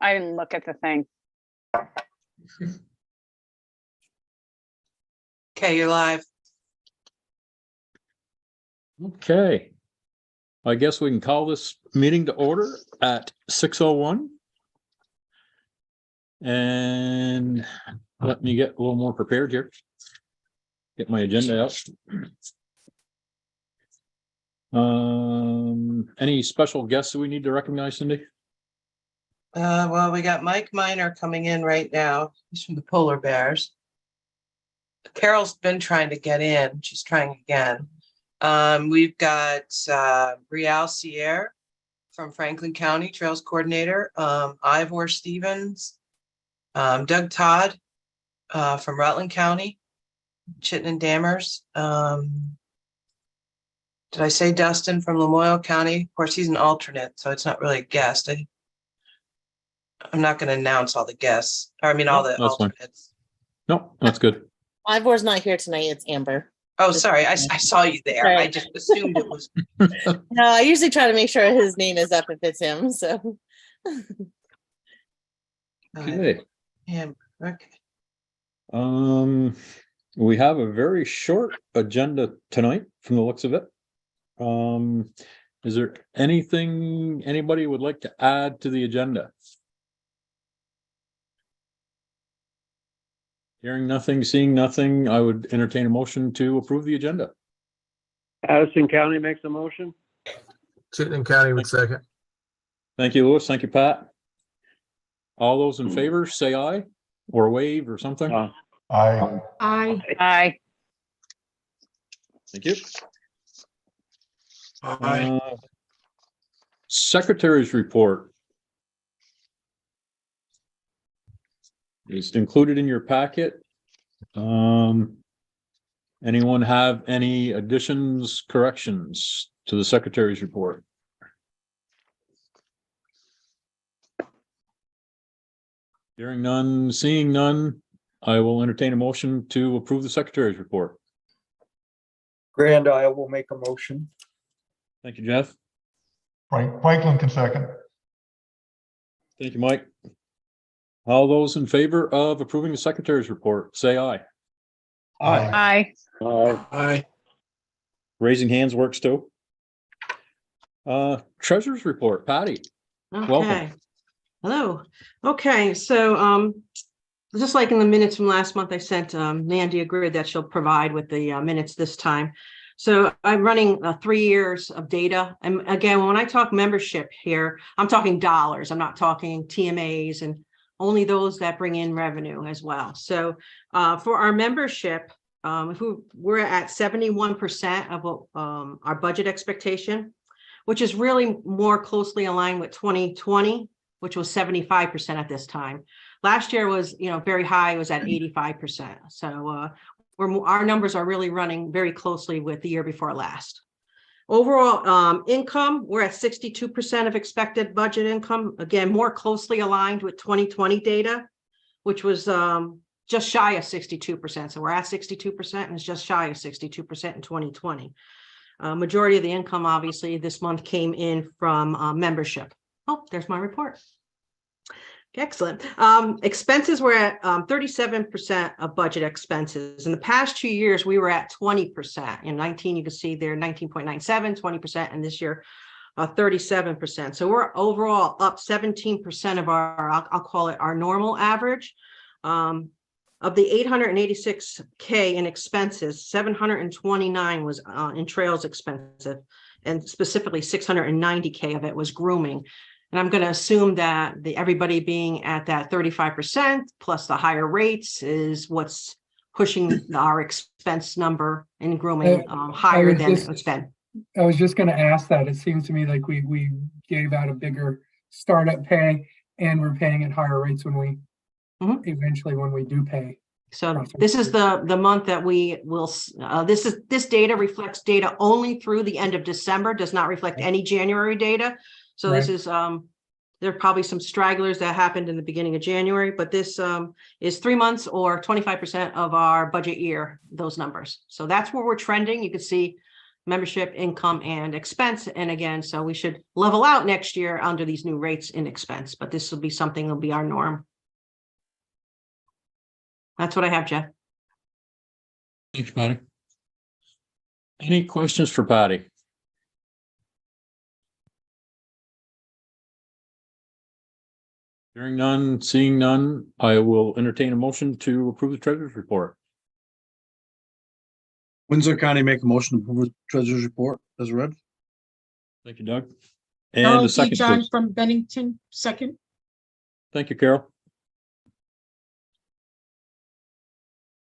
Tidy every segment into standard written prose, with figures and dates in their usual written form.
I didn't look at the thing. Okay, you're live. Okay. I guess we can call this meeting to order at 6:01. And let me get a little more prepared here. Get my agenda out. Any special guests that we need to recognize, Cindy? Well, we got Mike Miner coming in right now. He's from the Polar Bears. Carol's been trying to get in. She's trying again. We've got Brielle Sierre from Franklin County, Trails Coordinator. Ivor Stevens, Doug Todd from Rutland County, Chittenden Dammers. Did I say Dustin from Lamoille County? Of course, he's an alternate, so it's not really a guest. I'm not going to announce all the guests. Or, I mean, all the alternates. No, that's good. Ivor's not here tonight. It's Amber. Oh, sorry. I saw you there. Right. I just assumed it was. No, I usually try to make sure his name is up if it's him. So. Okay. Amber. Okay. We have a very short agenda tonight from the looks of it. Is there anything anybody would like to add to the agenda? Hearing nothing, seeing nothing, I would entertain a motion to approve the agenda. Addison County makes a motion. Chittenden County would second. Thank you, Louis. Thank you, Pat. All those in favor, say aye or wave or something. Aye. Aye. Thank you. Aye. Secretary's report is included in your packet. Anyone have any additions, corrections to the secretary's report? Hearing none, seeing none, I will entertain a motion to approve the secretary's report. Grand Isle will make a motion. Thank you, Jeff. Franklin can second. Thank you, Mike. All those in favor of approving the secretary's report, say aye. Aye. Aye. Raising hands works too. Treasurer's report, Patty. Okay. Welcome. Hello. Okay, so just like in the minutes from last month, I sent Mandy a grid that she'll provide with the minutes this time. So I'm running 3 years of data. And again, when I talk membership here, I'm talking dollars. I'm not talking TMAs and only those that bring in revenue as well. So for our membership, we're at 71% of our budget expectation, which is really more closely aligned with 2020, which was 75% at this time. Last year was, very high. It was at 85%. So our numbers are really running very closely with the year before last. Overall income, we're at 62% of expected budget income. Again, more closely aligned with 2020 data, which was just shy of 62%. So we're at 62% and it's just shy of 62% in 2020. Majority of the income, obviously, this month came in from membership. Oh, there's my report. Excellent. Expenses were at 37% of budget expenses. In the past 2 years, we were at 20%. In 19, you can see there 19.97, 20%, and this year 37%. So we're overall up 17% of our, I'll call it our normal average. Of the 886K in expenses, 729 was in trails expensive, and specifically 690K of it was grooming. And I'm going to assume that everybody being at that 35% plus the higher rates is what's pushing our expense number in grooming higher than it's been. I was just going to ask that. It seems to me like we gave out a bigger startup pay and we're paying at higher rates when we eventually when we do pay. So this is the month that we will, this data reflects data only through the end of December, does not reflect any January data. So this is, there are probably some stragglers that happened in the beginning of January, but this is 3 months or 25% of our budget year, those numbers. So that's where we're trending. You can see membership, income, and expense. And again, so we should level out next year under these new rates in expense, but this will be something that'll be our norm. That's what I have, Jeff. Thanks, Patty. Any questions for Patty? Hearing none, seeing none, I will entertain a motion to approve the treasurer's report. Windsor County make a motion to approve the treasurer's report as read. Thank you, Doug. And Carol a D. second, John please. from Bennington, second. Thank you, Carol.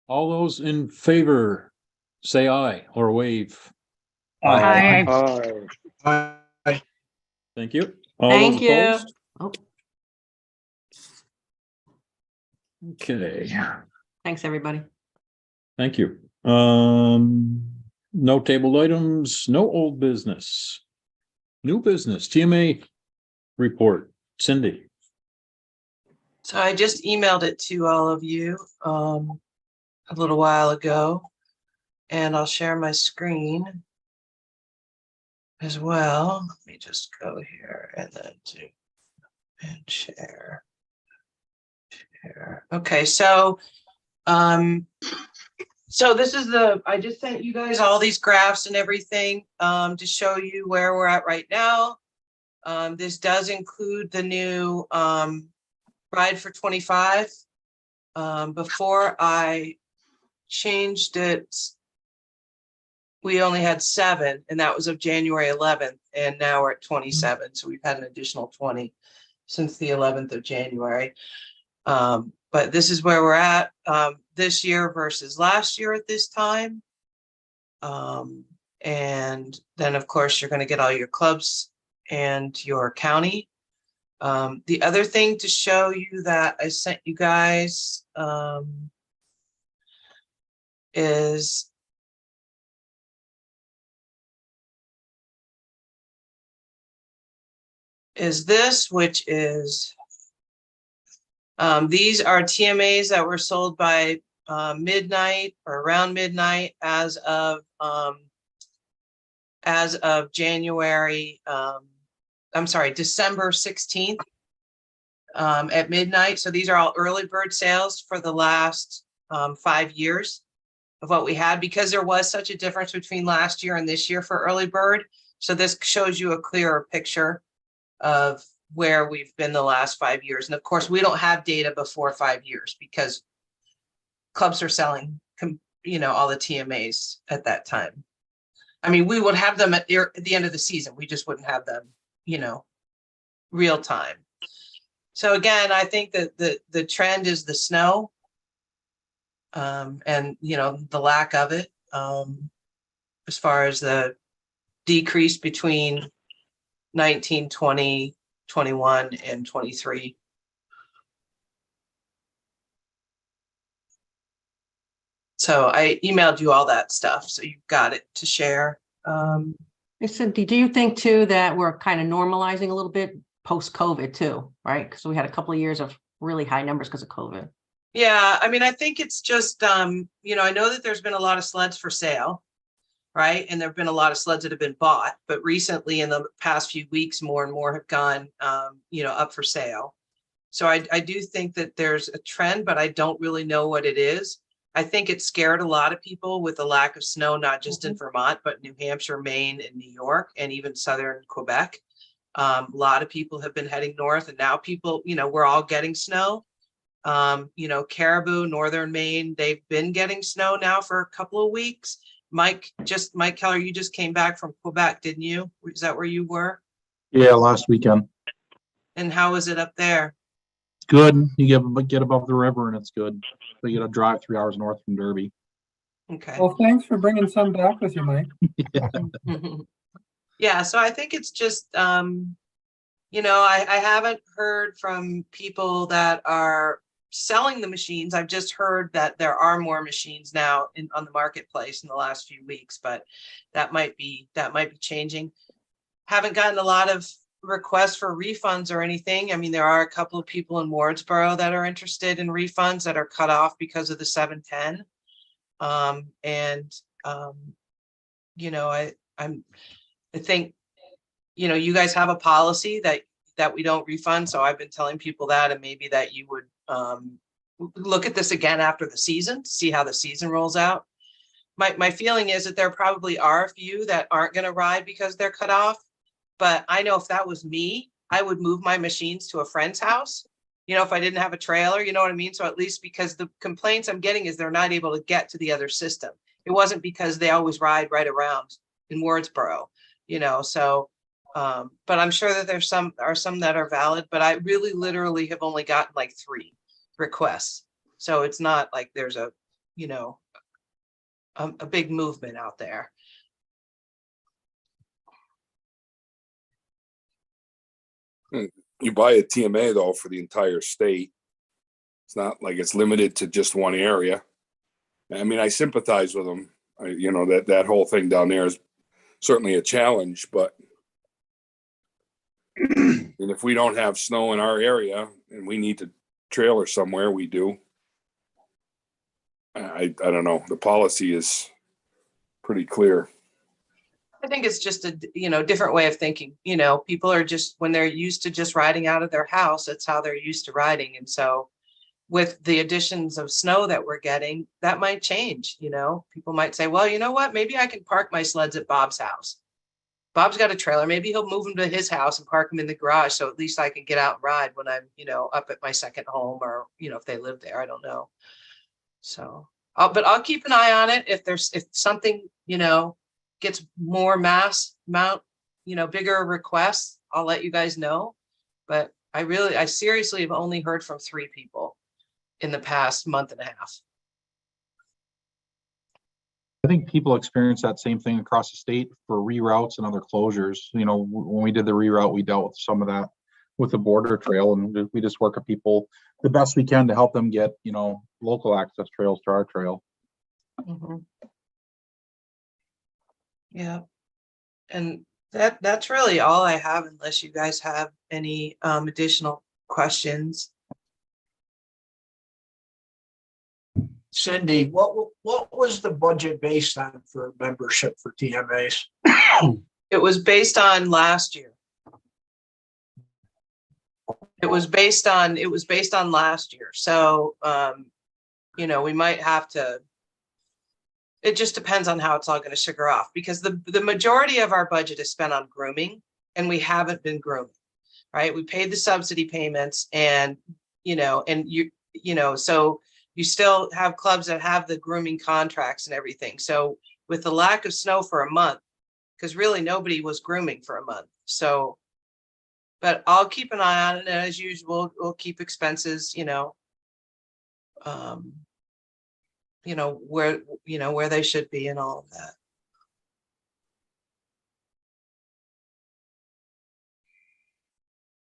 All those in favor, say aye or wave. Aye. Aye. Thank you. All Thank those you. opposed? Oh, Okay, thanks, everybody. thank you. No tabled items, no old business. New business, TMA report, Cindy. So I just emailed it to all of you a little while ago, and I'll share my screen as well. Let me just go here and then do and share. Okay, so this is I just sent you guys all these graphs and everything to show you where we're at right now. This does include the new Ride for 25. Before I changed it, we only had 7, and that was of January 11th, and now we're at 27. So we've had an additional 20 since the 11th of January. But this is where we're at this year versus last year at this time. And then, of course, you're going to get all your clubs and your county. The other thing to show you that I sent you guys is this, which is these are TMAs that were sold by midnight or around midnight as of January, I'm sorry, December 16th at midnight. So these are all early bird sales for the last 5 years of what we had, because there was such a difference between last year and this year for early bird. So this shows you a clearer picture of where we've been the last 5 years. And of course, we don't have data before 5 years because clubs are selling, all the TMAs at that time. I mean, we would have them at the end of the season. We just wouldn't have them, real time. So again, I think that the trend is the snow and, the lack of it as far as the decrease between 19, 20, 21 and 23. So I emailed you all that stuff, so you've got it to share. Cindy, do you think too that we're kind of normalizing a little bit post-COVID too, right? Because we had a couple of years of really high numbers because of COVID. Yeah, I mean, I think it's just, I know that there's been a lot of sleds for sale, right? And there have been a lot of sleds that have been bought, but recently in the past few weeks, more and more have gone, up for sale. So I do think that there's a trend, but I don't really know what it is. I think it scared a lot of people with the lack of snow, not just in Vermont, but New Hampshire, Maine, and New York, and even southern Quebec. A lot of people have been heading north, and now people, we're all getting snow. Caribou, northern Maine, they've been getting snow now for a couple of weeks. Mike Keller, you just came back from Quebec, didn't you? Is that where you were? Yeah, last weekend. And how was it up there? Good. You get above the river and it's good. So you got to drive 3 hours north from Derby. Okay. Well, thanks for bringing some back with you, Mike. Yeah, so I think it's just, I haven't heard from people that are selling the machines. I've just heard that there are more machines now on the marketplace in the last few weeks, but that might be changing. Haven't gotten a lot of requests for refunds or anything. I mean, there are a couple of people in Wardsboro that are interested in refunds that are cut off because of the 710. I think, you guys have a policy that we don't refund. So I've been telling people that, and maybe that you would look at this again after the season, see how the season rolls out. My feeling is that there probably are a few that aren't going to ride because they're cut off. But I know if that was me, I would move my machines to a friend's house, if I didn't have a trailer, you know what I mean? So at least, because the complaints I'm getting is they're not able to get to the other system. It wasn't because they always ride right around in Wardsboro, so, but I'm sure that there's some that are valid, but I really literally have only gotten like 3 requests. So it's not like there's a big movement out there. You buy a TMA though for the entire state. It's not like it's limited to just one area. I mean, I sympathize with them. That whole thing down there is certainly a challenge, but and if we don't have snow in our area and we need to trailer somewhere, we do. I don't know. The policy is pretty clear. I think it's just a, different way of thinking. People are just, when they're used to just riding out of their house, that's how they're used to riding. And so with the additions of snow that we're getting, that might change. People might say, well, you know what, maybe I can park my sleds at Bob's house. Bob's got a trailer. Maybe he'll move them to his house and park them in the garage. So at least I can get out and ride when I'm, up at my second home, or, if they live there, I don't know. So, but I'll keep an eye on it. If something, gets more mass amount, bigger requests, I'll let you guys know. But I seriously have only heard from 3 people in the past month and a half. I think people experience that same thing across the state for reroutes and other closures. When we did the reroute, we dealt with some of that with the border trail, and we just work with people the best we can to help them get, local access trails to our trail. Mm-hmm. Yeah. And that's really all I have, unless you guys have any additional questions. Cindy, what was the budget based on for membership for TMAs? It was based on last year. It was based on last year. So, we might have to, it just depends on how it's all going to sugar off, because the majority of our budget is spent on grooming, and we haven't been grooming, right? We paid the subsidy payments, and, so you still have clubs that have the grooming contracts and everything. So with the lack of snow for a month, because really nobody was grooming for a month. So, but I'll keep an eye on it. And as usual, we'll keep expenses, where they should be and all of that.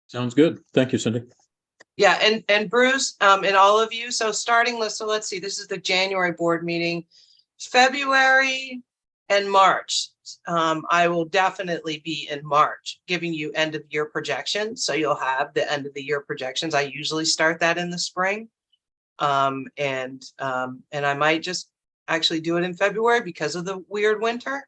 Sounds good. Thank you, Cindy. Yeah, and Bruce, and all of you. So let's see, this is the January board meeting. February and March. I will definitely be in March giving you end of year projections. So you'll have the end of the year projections. I usually start that in the spring. And I might just actually do it in February because of the weird winter.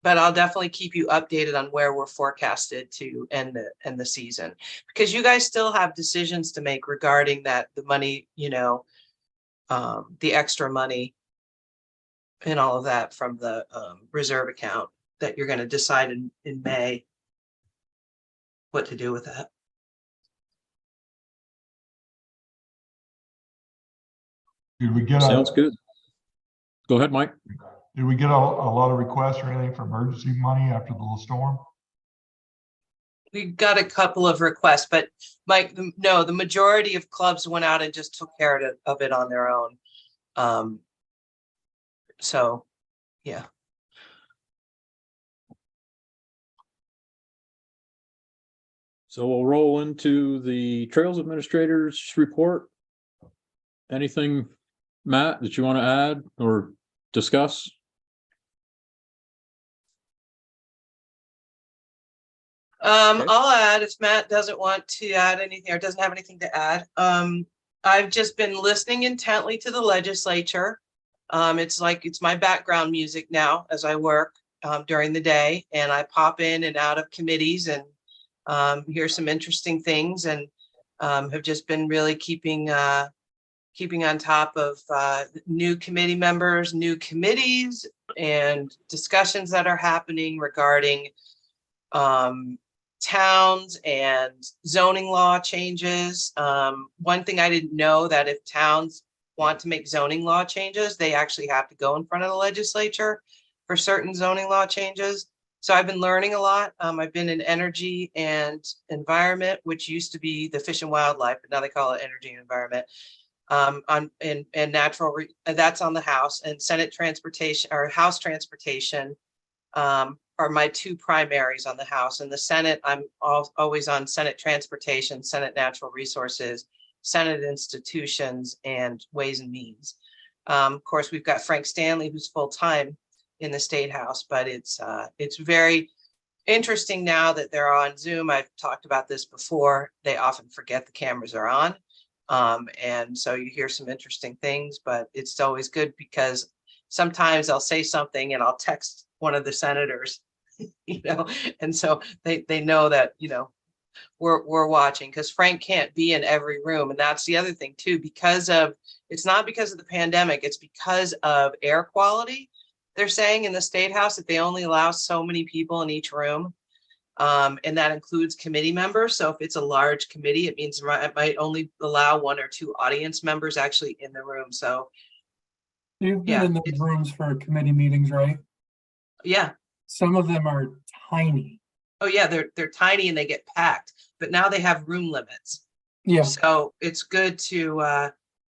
But I'll definitely keep you updated on where we're forecasted to end the season, because you guys still have decisions to make regarding the money, the extra money and all of that from the reserve account that you're going to decide in May what to do with that. Did we get Sounds good. Go ahead, Mike. Did we get a lot of requests or anything for emergency money after the storm? We got a couple of requests, but Mike, no, the majority of clubs went out and just took care of it on their own. So, yeah. So we'll roll into the Trails Administrators report. Anything, Matt, that you want to add or discuss? Okay. I'll add if Matt doesn't want to add anything or doesn't have anything to add. I've just been listening intently to the legislature. It's my background music now as I work during the day, and I pop in and out of committees and hear some interesting things, and have just been really keeping on top of new committee members, new committees, and discussions that are happening regarding towns and zoning law changes. One thing I didn't know, that if towns want to make zoning law changes, they actually have to go in front of the legislature for certain zoning law changes. So I've been learning a lot. I've been in energy and environment, which used to be the fish and wildlife, but now they call it energy and environment. And natural, that's on the House, and Senate transportation, or House transportation are my two primaries on the House. And the Senate, I'm always on Senate transportation, Senate natural resources, Senate institutions, and ways and means. Of course, we've got Frank Stanley, who's full-time in the State House, but it's very interesting now that they're on Zoom. I've talked about this before. They often forget the cameras are on. And so you hear some interesting things, but it's always good because sometimes I'll say something and I'll text one of the senators, and so they know that, we're watching, because Frank can't be in every room. And that's the other thing too, it's not because of the pandemic, it's because of air quality. They're saying in the State House that they only allow so many people in each room. And that includes committee members. So if it's a large committee, it means it might only allow 1 or 2 audience members actually in the room. So You've been in those rooms for committee meetings, right? yeah. Some of them are tiny. Oh yeah, they're tiny and they get packed, but now they have room limits. Yeah. So it's good to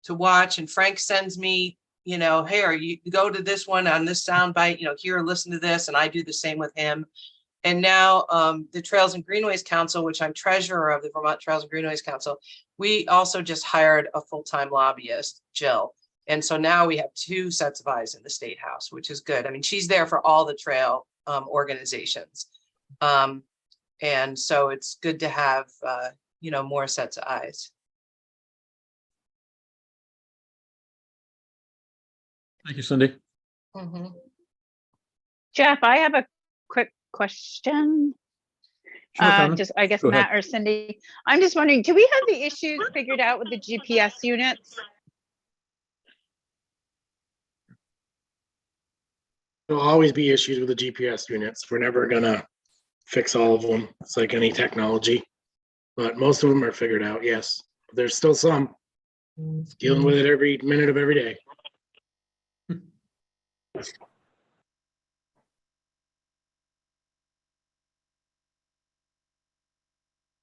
watch. And Frank sends me, hey, you go to this one on this sound bite, here, listen to this. And I do the same with him. And now the Trails and Greenways Council, which I'm treasurer of the Vermont Trails and Greenways Council, we also just hired a full-time lobbyist, Jill. And so now we have 2 sets of eyes in the State House, which is good. I mean, she's there for all the trail organizations. And so it's good to have, more sets of eyes. Thank you, Cindy. Mm-hmm. Jeff, I have a quick question. Sure, Carmen. Just, I guess, Go ahead. Matt or Cindy. I'm just wondering, do we have the issues figured out with the GPS units? There'll always be issues with the GPS units. We're never gonna fix all of them. It's like any technology, but most of them are figured out. Yes, but there's still some dealing with it every minute of every day.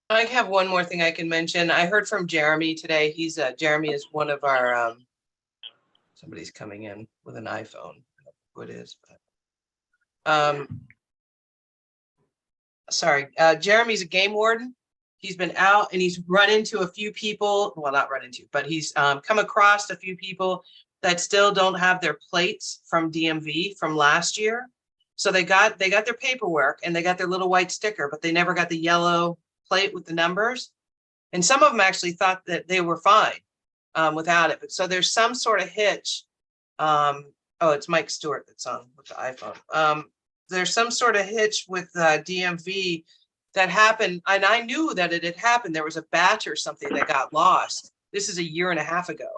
I have one more thing I can mention. I heard from Jeremy today. Jeremy is one of our, somebody's coming in with an iPhone. I don't know who it is, but, sorry. Jeremy's a game warden. He's been out and he's run into a few people, well, not run into, but he's come across a few people that still don't have their plates from DMV from last year. So they got their paperwork and they got their little white sticker, but they never got the yellow plate with the numbers. And some of them actually thought that they were fine without it. But so there's some sort of hitch. Oh, it's Mike Stewart that's on with the iPhone. There's some sort of hitch with DMV that happened. And I knew that it had happened. There was a batch or something that got lost. This is 1.5 years ago,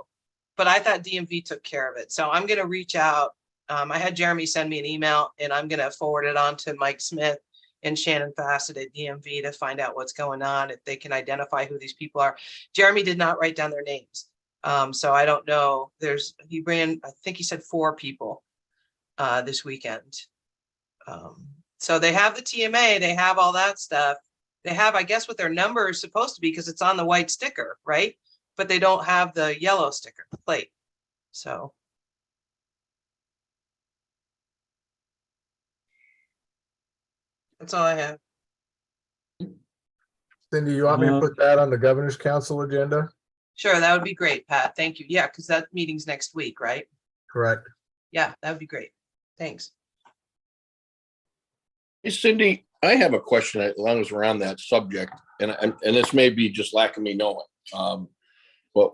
but I thought DMV took care of it. So I'm going to reach out. I had Jeremy send me an email and I'm going to forward it on to Mike Smith and Shannon Fassett at DMV to find out what's going on, if they can identify who these people are. Jeremy did not write down their names. So I don't know. He ran, I think he said 4 people this weekend. So they have the TMA, they have all that stuff. They have, I guess, what their number is supposed to be because it's on the white sticker, right? But they don't have the yellow sticker, the plate. So. That's all I have. Cindy, you want me to put that on the governor's council agenda? Sure, that would be great, Pat. Thank you. Yeah, because that meeting's next week, right? Correct. Yeah, that would be great. Thanks. Hey, Cindy, I have a question as long as we're on that subject, and this may be just lack of me knowing. But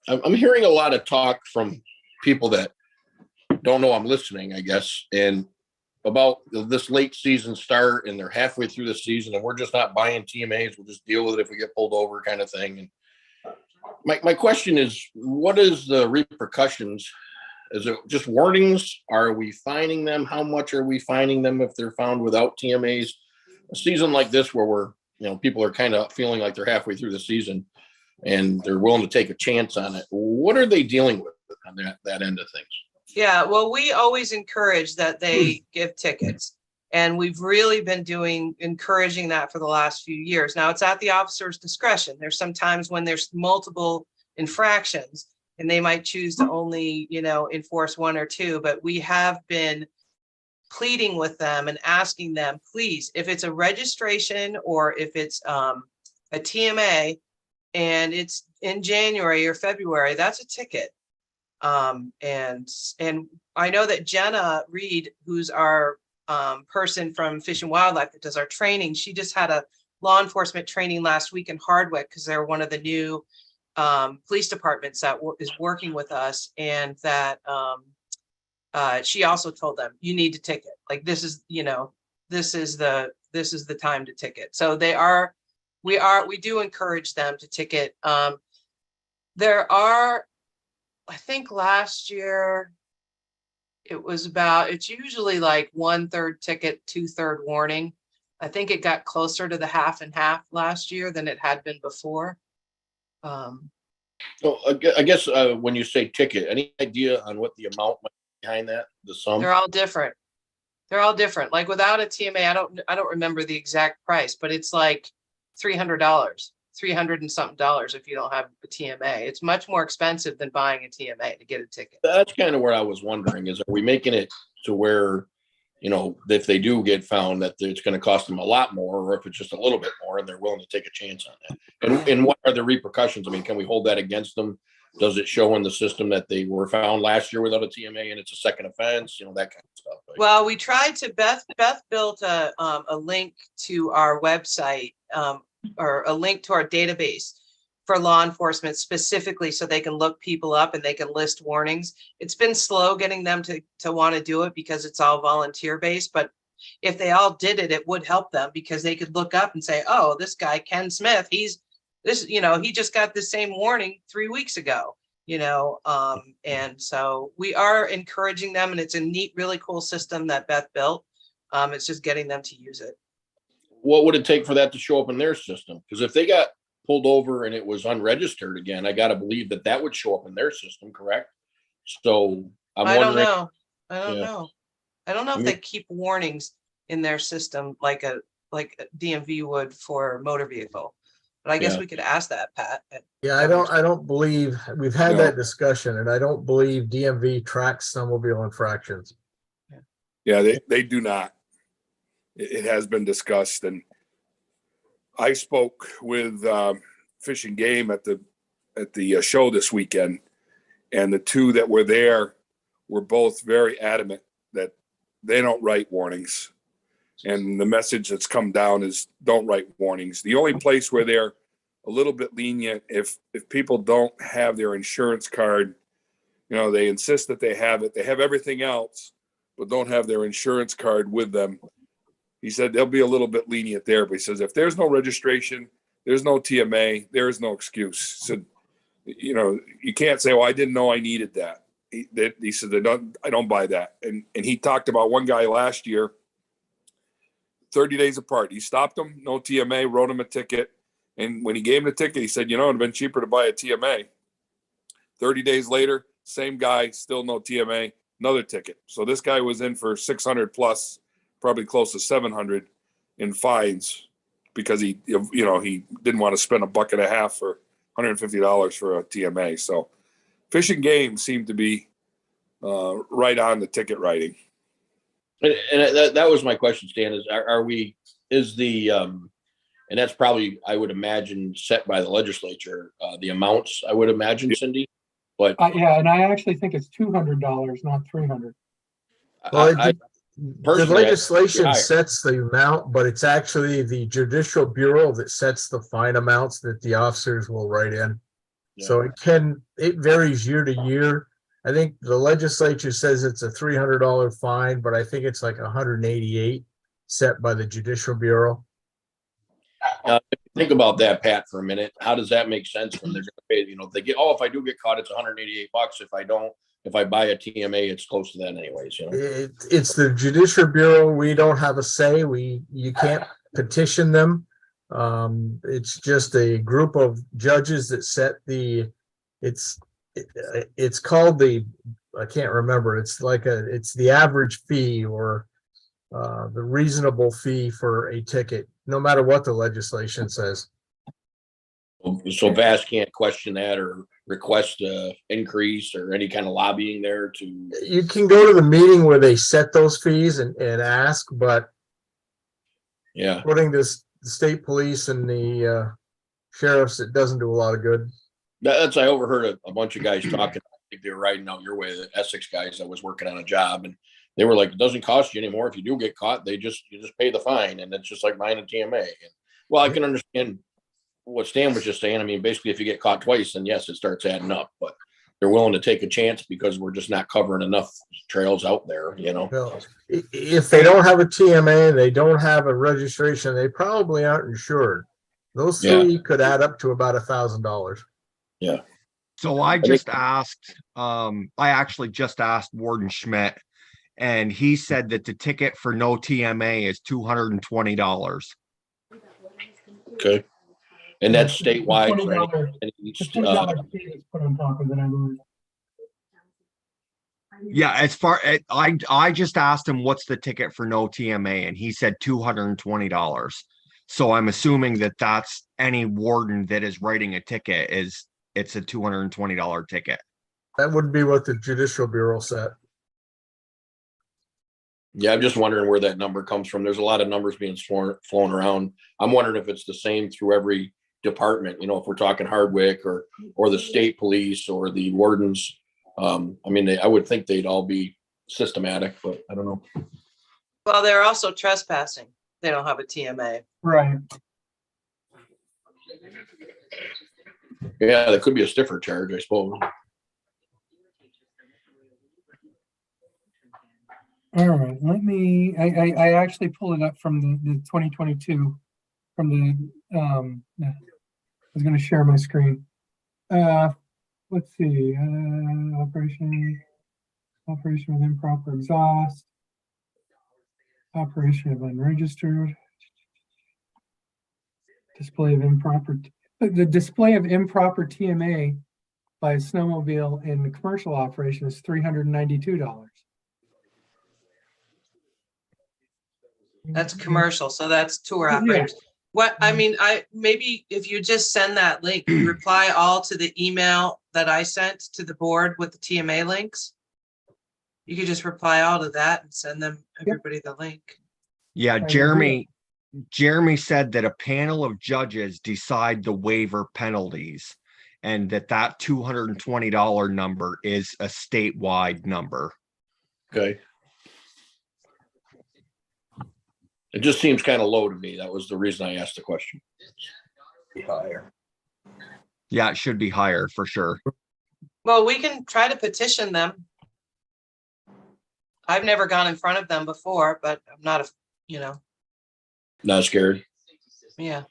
I'm hearing a lot of talk from people that don't know I'm listening, I guess, and about this late season start, and they're halfway through the season, and we're just not buying TMAs. We'll just deal with it if we get pulled over, kind of thing. And my question is, what is the repercussions? Is it just warnings? Are we fining them? How much are we fining them if they're found without TMAs? A season like this, where people are kind of feeling like they're halfway through the season and they're willing to take a chance on it. What are they dealing with on that end of things? Yeah, well, we always encourage that they give tickets. And we've really been encouraging that for the last few years. Now, it's at the officer's discretion. There's some times when there's multiple infractions and they might choose to only, enforce one or two, but we have been pleading with them and asking them, please, if it's a registration or if it's a TMA and it's in January or February, that's a ticket. And I know that Jenna Reed, who's our person from Fish and Wildlife that does our training, she just had a law enforcement training last week in Hardwick because they're one of the new police departments that is working with us, and that she also told them, you need to ticket. Like, this is the time to ticket. So we do encourage them to ticket. There are, I think last year it's usually like 1/3 ticket, 2/3 warning. I think it got closer to the half and half last year than it had been before. So I guess when you say ticket, any idea on what the amount behind that, the sum? They're all different. Like without a TMA, I don't remember the exact price, but it's like $300, $300 and something if you don't have a TMA. It's much more expensive than buying a TMA to get a ticket. That's kind of where I was wondering, is, are we making it to where, if they do get found, that it's going to cost them a lot more, or if it's just a little bit more and they're willing to take a chance on that? And what are the repercussions? I mean, can we hold that against them? Does it show in the system that they were found last year without a TMA and it's a second offense, that kind of stuff? Well, we tried to, Beth built a link to our website, or a link to our database for law enforcement specifically, so they can look people up and they can list warnings. It's been slow getting them to want to do it because it's all volunteer based, but if they all did it, it would help them, because they could look up and say, oh, this guy, Ken Smith, he just got the same warning 3 weeks ago, and so we are encouraging them, and it's a neat, really cool system that Beth built. It's just getting them to use it. What would it take for that to show up in their system? Because if they got pulled over and it was unregistered again, I got to believe that would show up in their system, correct? So I don't know. I don't know if they keep warnings in their system like a DMV would for motor vehicle. But I guess we could ask that, Pat. Yeah, I don't believe, we've had that discussion, and I don't believe DMV tracks snowmobile infractions. Yeah, they do not. It has been discussed, and I spoke with Fish and Game at the show this weekend, and the two that were there were both very adamant that they don't write warnings. And the message that's come down is don't write warnings. The only place where they're a little bit lenient, if people don't have their insurance card, they insist that they have it. They have everything else, but don't have their insurance card with them. He said they'll be a little bit lenient there, but he says if there's no registration, there's no TMA, there is no excuse. So, you can't say, well, I didn't know I needed that. He said, I don't buy that. And he talked about one guy last year, 30 days apart. He stopped him, no TMA, wrote him a ticket. And when he gave him the ticket, he said, it would have been cheaper to buy a TMA. 30 days later, same guy, still no TMA, another ticket. So this guy was in for 600 plus, probably close to 700 in fines, because he didn't want to spend $1.50 for $150 for a TMA. So Fish and Game seemed to be right on the ticket writing. And that was my question, Stan, and that's probably, I would imagine, set by the legislature, the amounts, I would imagine, Cindy. But yeah, and I actually think it's $200, not $300. Well, the legislation sets the amount, but it's actually the Judicial Bureau that sets the fine amounts that the officers will write in. Yeah. So it varies year to year. I think the legislature says it's a $300 fine, but I think it's like 188 set by the Judicial Bureau. Think about that, Pat, for a minute. How does that make sense when they're going to pay? You know, if they get, oh, if I do get caught, it's $188. If I don't, if I buy a TMA, it's close to that anyways. You know, It's the Judicial Bureau. We don't have a say. You can't petition them. It's just a group of judges that set the. It's called the. I can't remember. It's like it's the average fee or the reasonable fee for a ticket, no matter what the legislation says. so VAS can't question that or request a increase or any kind of lobbying there to. You can go to the meeting where they set those fees and ask, but Yeah, putting the state police and the sheriffs, it doesn't do a lot of good. that's I overheard a bunch of guys talking. I think they were riding out your way, the Essex guys that was working on a job, and they were like, it doesn't cost you anymore. If you do get caught, you just pay the fine. And it's just like buying a TMA. And, well, I can understand what Stan was just saying. I mean, basically, if you get caught twice, then yes, it starts adding up, but they're willing to take a chance because we're just not covering enough trails out there, you know? Well, if they don't have a TMA, they don't have a registration, they probably aren't insured. Those three could add up to about $1,000. Yeah. So I just asked, I actually just asked Warden Schmidt, and he said that the ticket for no TMA is $220. Okay. And that's statewide for any $20 fee is put on top of it, I believe. Yeah, as far I just asked him what's the ticket for no TMA, and he said $220. So I'm assuming that that's any warden that is writing a ticket it's a $220 ticket. That would be what the Judicial Bureau said. Yeah, I'm just wondering where that number comes from. There's a lot of numbers being flown around. I'm wondering if it's the same through every department, you know, if we're talking Hardwick or the state police or the wardens. I mean, I would think they'd all be systematic, but I don't know. Well, they're also trespassing. They don't have a TMA. Right. Yeah, that could be a stiffer charge, I suppose. All right, let me, I actually pulled it up from the 2022, from the, I was gonna share my screen. Let's see, operation with improper exhaust, operation of unregistered, the display of improper TMA by a snowmobile in the commercial operation is $392. That's commercial, so that's tour operators. What I mean, maybe if you just send that link, reply all to the email that I sent to the board with the TMA links. You could just reply all to that and send them everybody the link. Yeah, Jeremy said that a panel of judges decide the waiver penalties, and that $220 number is a statewide number. Okay. It just seems kind of low to me. That was the reason I asked the question. Be higher. Yeah, it should be higher for sure. Well, we can try to petition them. I've never gone in front of them before, but I'm not Not scared. Yeah.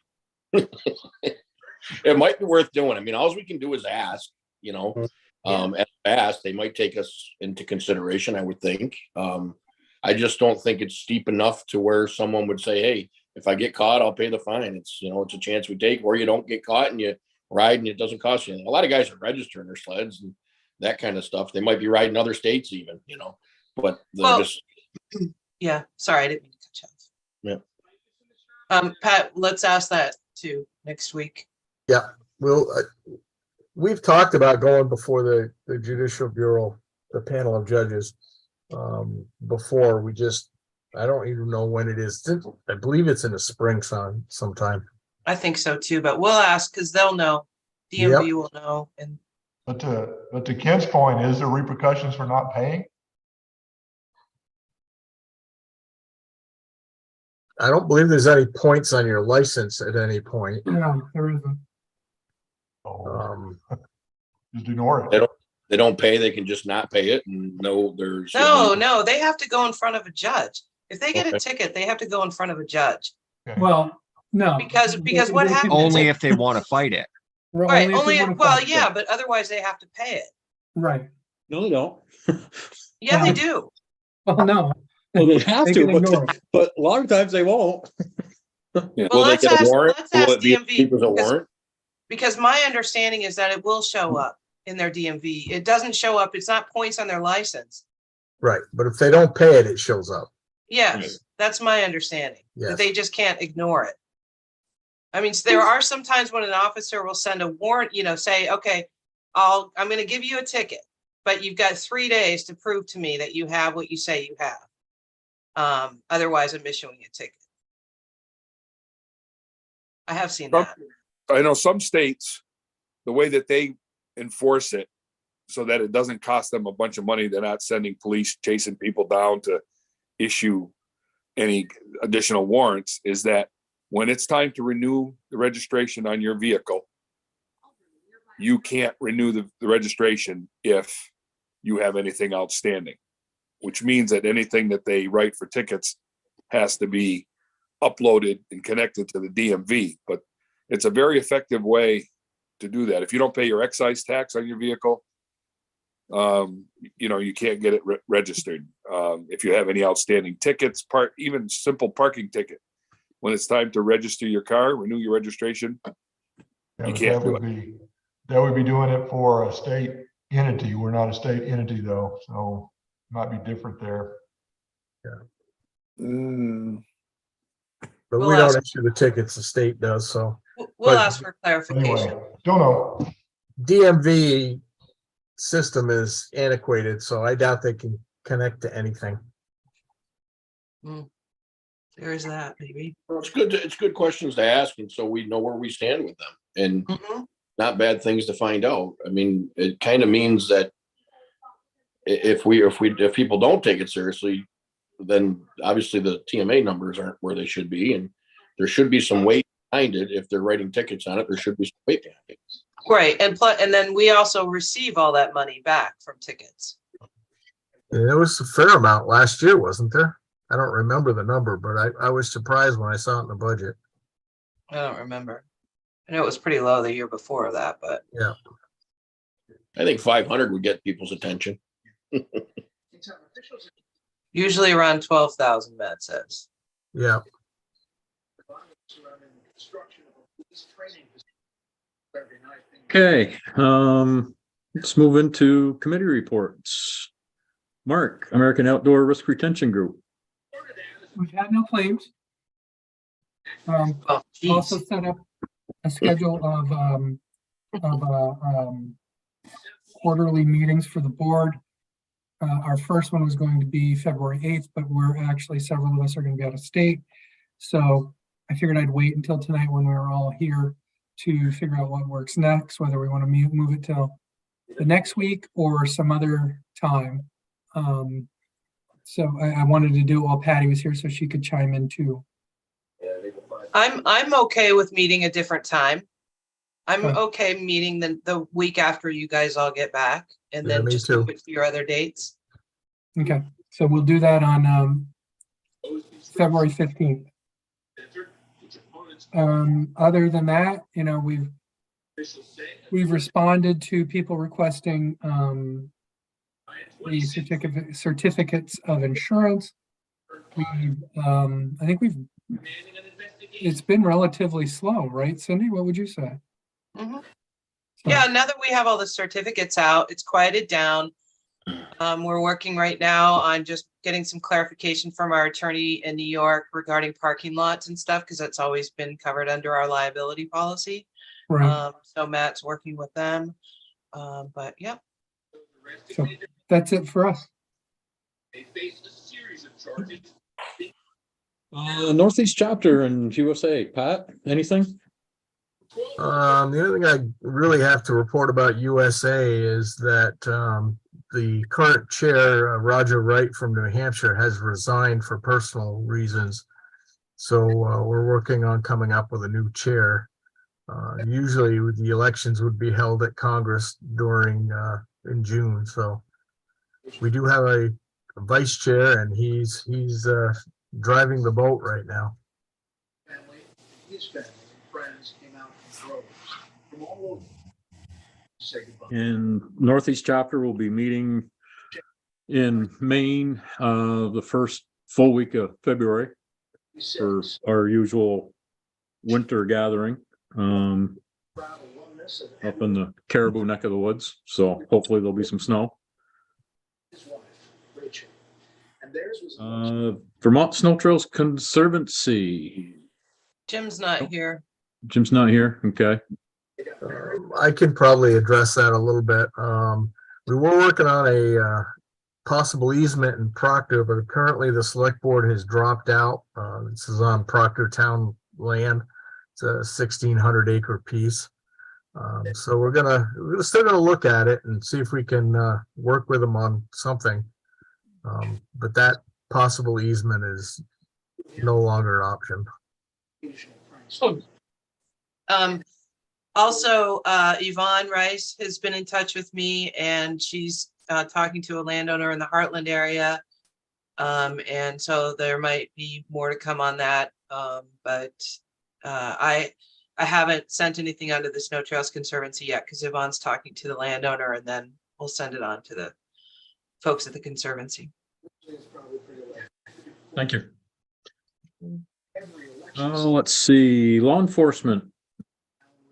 It might be worth doing. I mean, all we can do is ask, you know, at fast, they might take us into consideration, I would think. I just don't think it's steep enough to where someone would say, hey, if I get caught, I'll pay the fine. It's, you know, it's a chance we take, or you don't get caught and you ride and it doesn't cost you anything. A lot of guys are registering their sleds and that kind of stuff. They might be riding other states even, you know, but they're just. Yeah. Sorry, I didn't mean to cut you off. Yeah. Pat, let's ask that too next week. Yeah, we've talked about going before the Judicial Bureau, the panel of judges. Before I don't even know when it is. I believe it's in the spring sometime. I think so too, but we'll ask because they'll know. DMV will know. And but to Ken's point, is there repercussions for not paying? I don't believe there's any points on your license at any point. No, there isn't. Just ignore it. They don't pay, they can just not pay it and no, there's. No, they have to go in front of a judge. If they get a Okay. ticket, they have to go in front of a judge. Well, no. Because what They can- happens? Only if they want to fight it. Right, if they only, wanna well, fight, yeah, but otherwise they have to pay it. Right. No, they don't. Yeah, they Yeah. do. Well, no. Well, they have They to, can ignore it. but a lot of times they won't. Yeah. Will they let's get a ask- warrant? let's Will ask it be as DMV, cheap as a because- warrant? Because my understanding is that it will show up in their DMV. It doesn't show up, it's not points on their license. Right, but if they don't pay it, it shows up. Yes, that's my understanding, Yes. that they just can't ignore it. I mean, there are some times when an officer will send a warrant, say, okay, I'm gonna give you a ticket, but you've got 3 days to prove to me that you have what you say you have. Otherwise I'm issuing a ticket. I have seen Some- that. I know some states, the way that they enforce it so that it doesn't cost them a bunch of money, they're not sending police chasing people down to issue any additional warrants, is that when it's time to renew the registration on your vehicle, you can't renew the registration if you have anything outstanding, which means that anything that they write for tickets has to be uploaded and connected to the DMV. But it's a very effective way to do that. If you don't pay your excise tax on your vehicle, you can't get it registered. If you have any outstanding tickets, even simple parking ticket, when it's time to register your car, renew your registration, Yeah, you but can't do it. that would be doing it for a state entity. We're not a state entity though, so might be different there. Mm, But We'll we don't ask- issue the tickets, the state does, so. We'll But- ask for clarification. Anyway, don't know. DMV system is antiquated, so I doubt they can connect to anything. There is that, maybe. Well, it's good questions to ask, and so we know where we stand with them, and Mhm. not bad things to find out. I mean, it kind of means that if people don't take it seriously, then obviously the TMA numbers aren't where they should be, and there should be some weight behind it. If they're writing tickets on it, there should be some weight behind it. Right, and then we also receive all that money back from tickets. And there was a fair amount last year, wasn't there? I don't remember the number, but I was surprised when I saw it in the budget. I don't remember. I know it was pretty low the year before that, but Yeah. I think 500 would get people's attention. usually around 12,000, Matt says. Yeah. Okay, let's move into committee reports. Mark, American Outdoor Risk Retention Group. We've had no claims. Oh, Also geez. set up a schedule of quarterly meetings for the board. Our first one was going to be February 8th, but several of us are going to be out of state. So I figured I'd wait until tonight when we were all here to figure out what works next, whether we want to move it till the next week or some other time. So I wanted to do it while Patty was here so she could chime in too. I'm okay with meeting a different time. I'm Okay. okay meeting the week after you guys all get back, and Yeah, then me just too. move it to your other dates. Okay, so we'll do that on February 15th. Other than that, we've responded to people requesting the certificates of insurance. It's been relatively slow, right, Cindy? What would you say? Mhm. So- Yeah, now that we have all the certificates out, it's quieted down. We're working right now on just getting some clarification from our attorney in New York regarding parking lots and stuff, because that's always been covered under our liability policy. Right. So Matt's working with them. But yeah. So that's it for us. Northeast chapter and USA, Pat, anything? The only thing I really have to report about USA is that the current chair, Roger Wright from New Hampshire, has resigned for personal reasons. So we're working on coming up with a new chair. Usually the elections would be held at Congress during in June. So we do have a vice chair, and he's driving the boat right now. His family and friends came out in droves from all over to say goodbye. And Northeast chapter will be meeting in Maine, the first full week of February for our usual winter gathering, up in the Caribou neck of the woods. So hopefully there'll be some snow. His wife, Rachel, and theirs was Vermont Snow Trails Conservancy. Jim's not here. Jim's not here. Okay. I could probably address that a little bit. We were working on a possible easement in Proctor, but currently the select board has dropped out. This is on Proctor town land. It's a 1,600 acre piece. So we're still gonna look at it and see if we can work with them on something. But that possible easement is no longer an option. Also, Yvonne Rice has been in touch with me, and she's talking to a landowner in the Heartland area. And so there might be more to come on that. But I haven't sent anything onto the Snow Trails Conservancy yet, because Yvonne's talking to the landowner, and then we'll send it on to the folks at the Conservancy. Thank you. Let's see, law enforcement.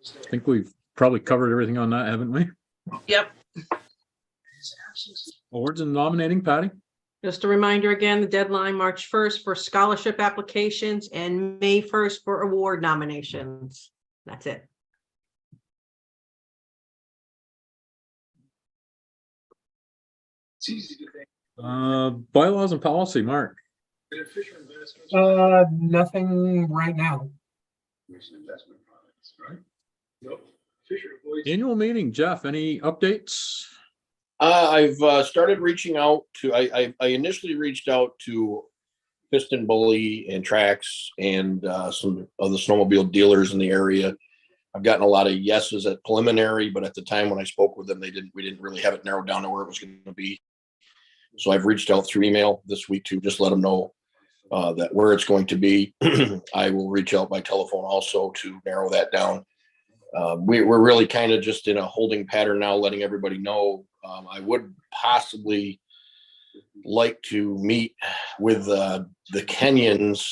I think we've probably covered everything on that, haven't we? Yep. Awards and nominating, Patty? Just a reminder again, the deadline March 1st for scholarship applications and May 1st for award nominations. That's it. It's easy to think. Bylaws and policy, Mark. Beneficial investments. Nothing right now. Investment products, right? No. Fisher avoids. Annual meeting, Jeff, any updates? I've started reaching out to, I initially reached out to Piston Bully and Trax and some of the snowmobile dealers in the area. I've gotten a lot of yeses at preliminary, but at the time when I spoke with them, we didn't really have it narrowed down to where it was going to be. So I've reached out through email this week to just let them know that where it's going to be. I will reach out by telephone also to narrow that down. We're really kind of just in a holding pattern now, letting everybody know. I would possibly like to meet with the Kenyans,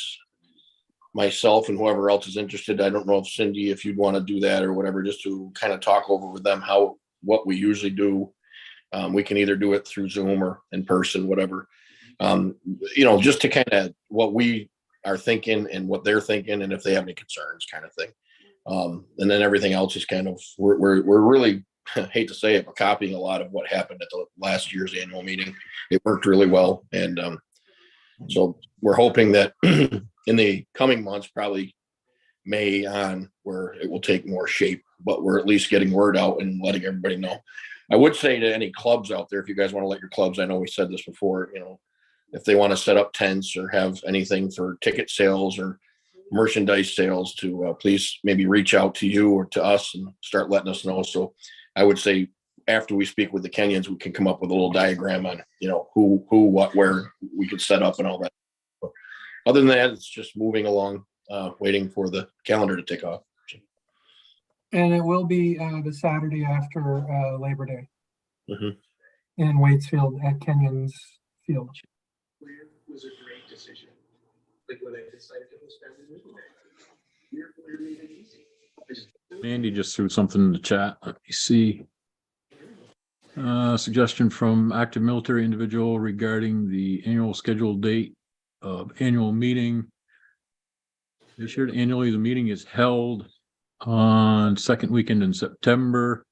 myself and whoever else is interested. I don't know if Cindy, if you'd want to do that or whatever, just to kind of talk over with them what we usually do. We can either do it through Zoom or in person, whatever. Just to kind of what we are thinking and what they're thinking, and if they have any concerns, kind of thing. And then everything else is kind of we're really hate to say it, but copying a lot of what happened at the last year's annual meeting. It worked really well, and so we're hoping that in the coming months, probably May on, where it will take more shape. But we're at least getting word out and letting everybody know. I would say to any clubs out there, if you guys want to let your clubs, I know we said this before, if they want to set up tents or have anything for ticket sales or merchandise sales, to please maybe reach out to you or to us and start letting us know. So I would say after we speak with the Kenyans, we can come up with a little diagram on, who, what, where we could set up and all that. But other than that, it's just moving along, waiting for the calendar to take off. And it will be the Saturday after Labor Day Mm-hmm. in Waitsfield at Kenyon's Field. Was a great decision. Like when I decided to host family movie day. Your clear made it easy. Andy just threw something in the chat. Let me see. Suggestion from active military individual regarding the annual scheduled date of annual meeting. This year annually, the meeting is held on second weekend in September,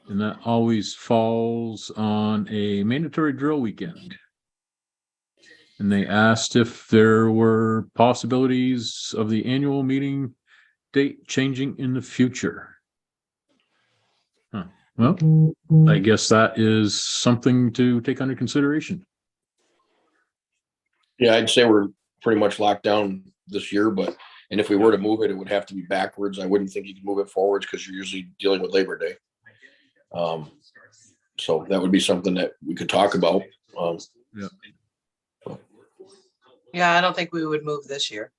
and that always falls on a mandatory drill weekend. And they asked if there were possibilities of the annual meeting date changing in the future. Well, I guess that is something to take under consideration. Yeah, I'd say we're pretty much locked down this year, and if we were to move it, it would have to be backwards. I wouldn't think you could move it forwards because you're usually dealing with Labor Day. So that would be something that we could talk about. Yeah. Yeah, I don't think we would move this year.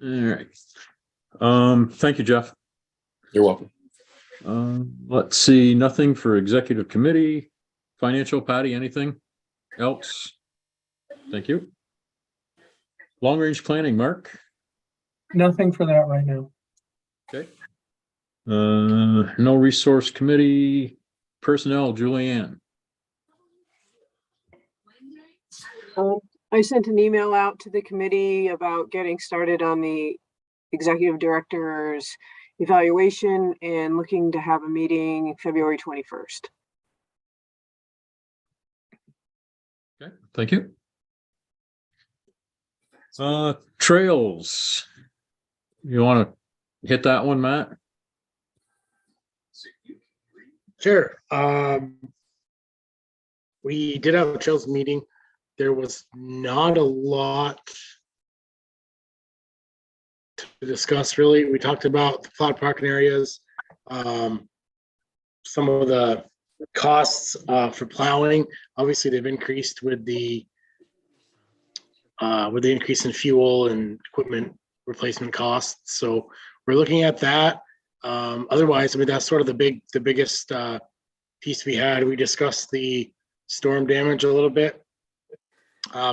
All right. Thank you, Jeff. You're welcome. Let's see, nothing for executive committee, financial, Patty, anything else? Thank you. Long range planning, Mark. Nothing for that right now. Okay. No resource committee, personnel, Julianne. I sent an email out to the committee about getting started on the executive director's evaluation and looking to have a meeting February 21st. Okay, thank you. Trails. You want to hit that one, Matt? Sure. We did have a trails meeting. There was not a lot to discuss, really. We talked about the plot parking areas, some of the costs for plowing. Obviously, they've increased with the increase in fuel and equipment replacement costs. So we're looking at that. Otherwise, I mean, that's sort of the biggest piece we had. We discussed the storm damage a little bit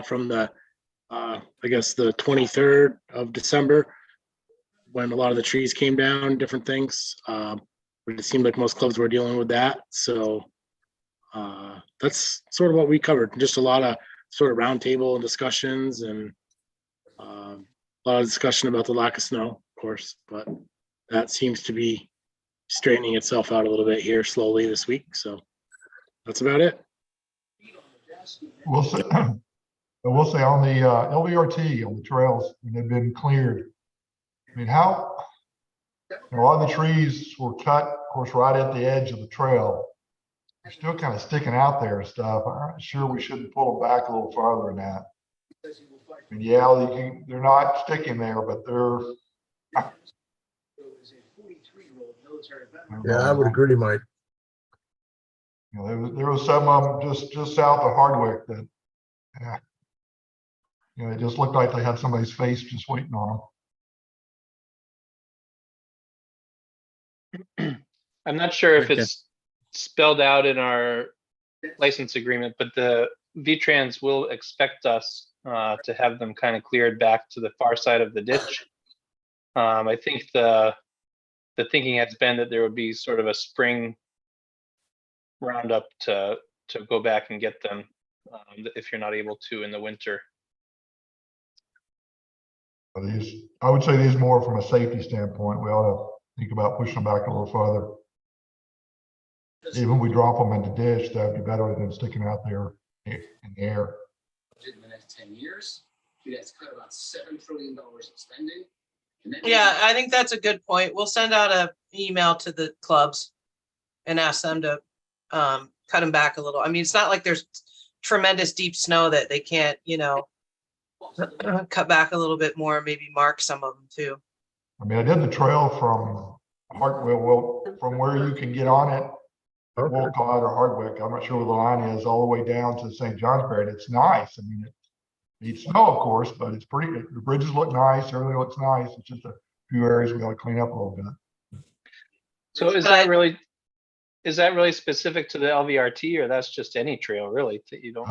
from the I guess the 23rd of December, when a lot of the trees came down, different things. It seemed like most clubs were dealing with that. So that's sort of what we covered. Just a lot of sort of roundtable and discussions, and a lot of discussion about the lack of snow, of course, but that seems to be straightening itself out a little bit here slowly this week. So that's about it. We'll say, we'll say on the LVRT, on the trails, when they've been cleared. I mean, a lot of the trees were cut, of course, right at the edge of the trail. They're still kind of sticking out there and stuff. I'm not sure we shouldn't pull them back a little farther than that. I mean, yeah, they're not sticking there, but they're. Yeah, I would agree, Mike. You know, there was some of them just south of Hardwick that, yeah, you know, it just looked like they had somebody's face just waiting on them. I'm not sure if it's spelled out in our license agreement, but the V-Trans will expect us to have them kind of cleared back to the far side of the ditch. I think the thinking has been that there would be sort of a spring roundup to go back and get them if you're not able to in the winter. I would say these more from a safety standpoint. We ought to think about pushing them back a little farther. Even if we drop them in the ditch, that'd be better than sticking out there in the air. In the next 10 years, we'd have to cut about $7 trillion of spending. Yeah, I think that's a good point. We'll send out an email to the clubs and ask them to cut them back a little. I mean, it's not like there's tremendous deep snow that they can't, you know, cut back a little bit more, maybe mark some of them too. I mean, I did the trail from from where you can get on it, Wolcott or Hardwick. I'm not sure where the line is, all the way down to St. Johnsbury. It's nice. I mean, it needs snow, of course, but it's pretty. The bridges look nice. Everything looks nice. It's just a few areas we got to clean up a little bit. So is that really specific to the LVRT, or that's just any trail really that you don't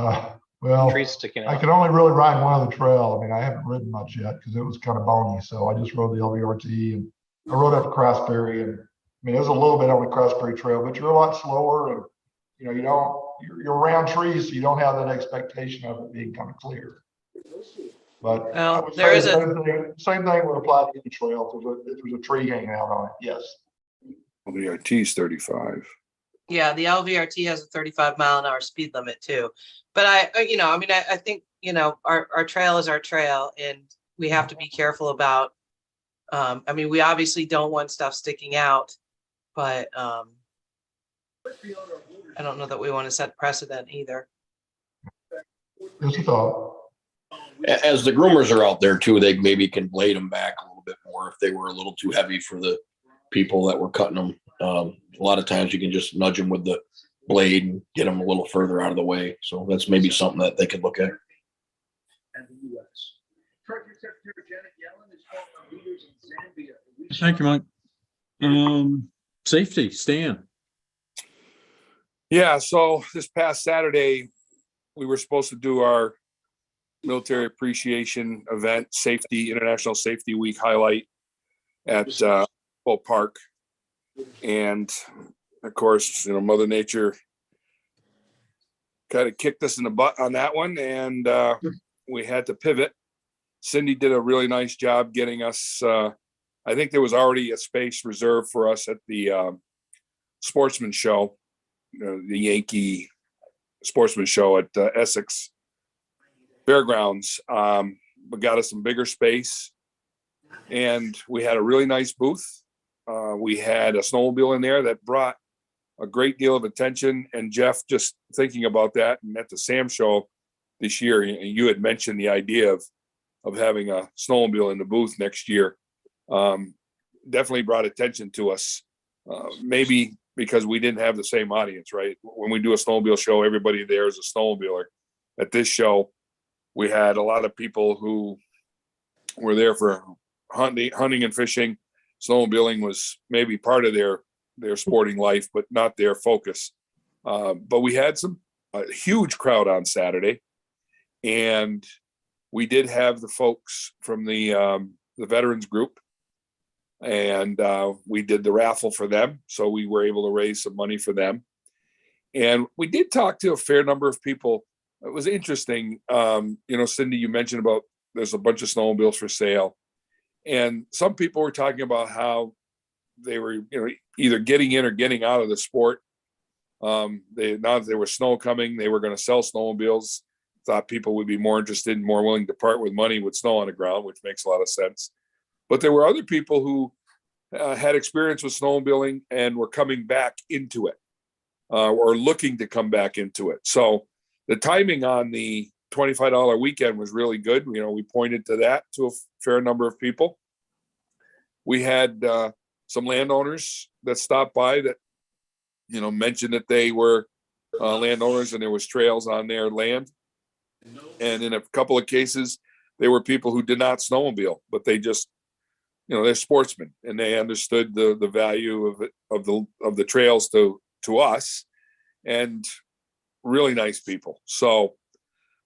well, trees sticking out? I could only really ride one other trail. I mean, I haven't ridden much yet because it was kind of bony. So I just rode the LVRT, and I rode up to Craftsbury, and I mean, there's a little bit on the Craftsbury Trail, but you're a lot slower, and you know, you're around trees, so you don't have that expectation of it being kind of clear. But I would say the same thing would apply to any trail. If there's a tree hanging out on it, yes. LVRT is 35. Yeah, the LVRT has a 35-mile-an-hour speed limit too. But I think, you know, our trail is our trail, and we have to be careful about. I mean, we obviously don't want stuff sticking out, but I don't know that we want to set precedent either. Just a thought. As the groomers are out there too, they maybe can blade them back a little bit more or if they were a little too heavy for the people that were cutting them. A lot of times you can just nudge them with the blade and get them a little further out of the way. So that's maybe something that they could look at. Thank you, Mike. Safety, Stan. Yeah, so this past Saturday, we were supposed to do our military appreciation event, International Safety Week highlight at Bull Park. And of course, Mother Nature kind of kicked us in the butt on that one, and we had to pivot. Cindy did a really nice job getting us. I think there was already a space reserved for us at the Sportsman Show, the Yankee Sportsman Show at Essex Fairgrounds. But got us some bigger space, and we had a really nice booth. We had a snowmobile in there that brought a great deal of attention. And Jeff, just thinking about that, and at the SAM Show this year, you had mentioned the idea of having a snowmobile in the booth next year. Definitely brought attention to us. Maybe because we didn't have the same audience, right? When we do a snowmobile show, everybody there is a snowmobiler. At this show, we had a lot of people who were there for hunting and fishing. Snowmobiling was maybe part of their sporting life, but not their focus. But we had a huge crowd on Saturday, and we did have the folks from the veterans group, and we did the raffle for them. So we were able to raise some money for them. And we did talk to a fair number of people. It was interesting. Cindy, you mentioned about there's a bunch of snowmobiles for sale. And some people were talking about how they were, either getting in or getting out of the sport. Now that there was snow coming, they were going to sell snowmobiles. Thought people would be more interested and more willing to part with money with snow on the ground, which makes a lot of sense. But there were other people who had experience with snowmobiling and were coming back into it, or looking to come back into it. So the timing on the $25 weekend was really good. We pointed to that to a fair number of people. We had some landowners that stopped by that, mentioned that they were landowners and there was trails on their land. And in a couple of cases, there were people who did not snowmobile, but they just, they're sportsmen and they understood the value of it, of the trails to us, and really nice people. So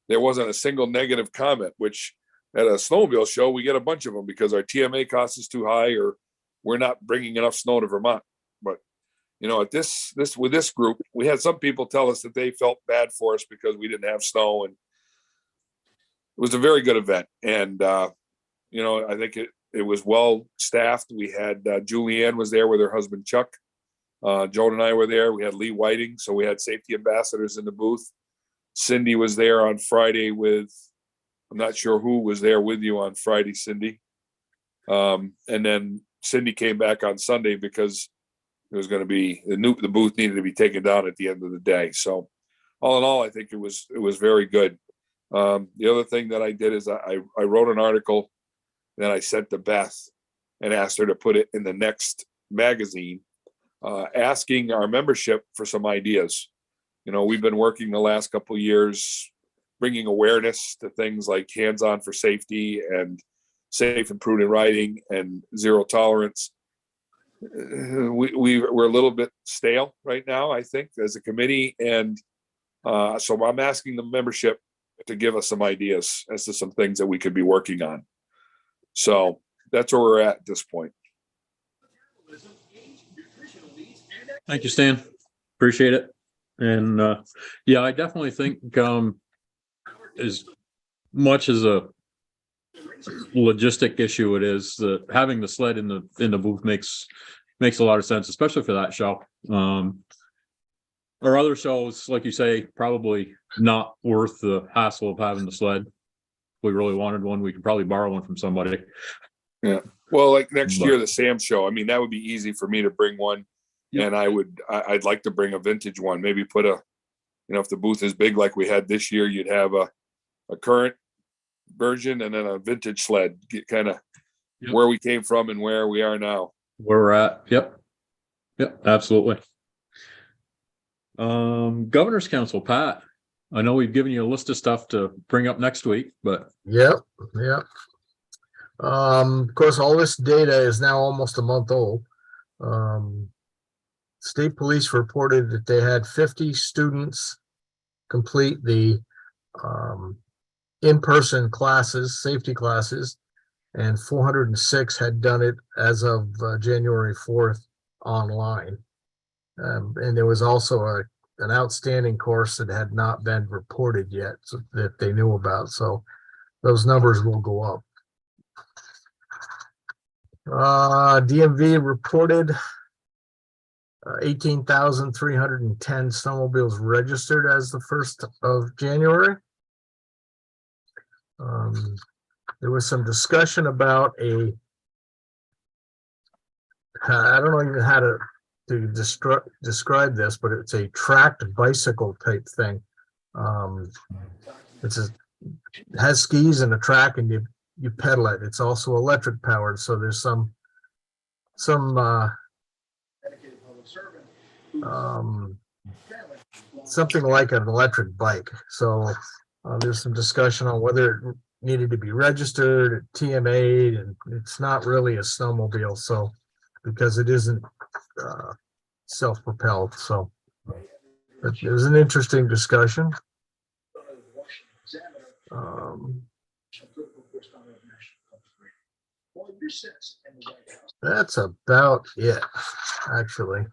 there wasn't a single negative comment, which at a snowmobile show, we get a bunch of them because our TMA cost is too high or we're not bringing enough snow to Vermont. But, at with this group, we had some people tell us that they felt bad for us because we didn't have snow, and it was a very good event. And, I think it was well staffed. We had Julianne was there with her husband, Chuck. Joan and I were there. We had Lee Whiting. So we had safety ambassadors in the booth. Cindy was there on Friday with, I'm not sure who was there with you on Friday, Cindy. And then Cindy came back on Sunday because it was going to be the booth needed to be taken down at the end of the day. So all in all, I think it was very good. The other thing that I did is I wrote an article that I sent to Beth and asked her to put it in the next magazine, asking our membership for some ideas. We've been working the last couple of years, bringing awareness to things like hands-on for safety and safe and prudent riding and zero tolerance. We're a little bit stale right now, I think, as a committee. And so I'm asking the membership to give us some ideas as to some things that we could be working on. So that's where we're at this point. Thank you, Stan. Appreciate it. And I definitely think as much as a logistic issue it is, that having the sled in the booth makes a lot of sense, especially for that show. Our other shows, like you say, probably not worth the hassle of having the sled. If we really wanted one, we could probably borrow one from somebody. Yeah. Well, like next year, the Sam Show, that would be easy for me to bring one. And I'd like to bring a vintage one, maybe put if the booth is big like we had this year, you'd have a current version and then a vintage sled, kind of Yep. where we came from and where we are now. Where we're at. Yep. Yep, absolutely. Governor's Council, Pat. I know we've given you a list of stuff to bring up next week, but Yep, yep. Of course, all this data is now almost a month old. State police reported that they had 50 students complete the in-person classes, safety classes, and 406 had done it as of January 4th online. And there was also an outstanding course that had not been reported yet, so that they knew about. So those numbers will go up. DMV reported 18,310 snowmobiles registered as the 1st of January. There was some discussion about I don't know even how to describe this, but it's a tracked bicycle type thing. Has skis and a track, and you pedal it. It's also electric powered, so there's something like an electric bike. So there's some discussion on whether it needed to be registered, TMA'd, and it's not really a snowmobile, so because it isn't self-propelled. So it was an interesting discussion. That's about it, actually.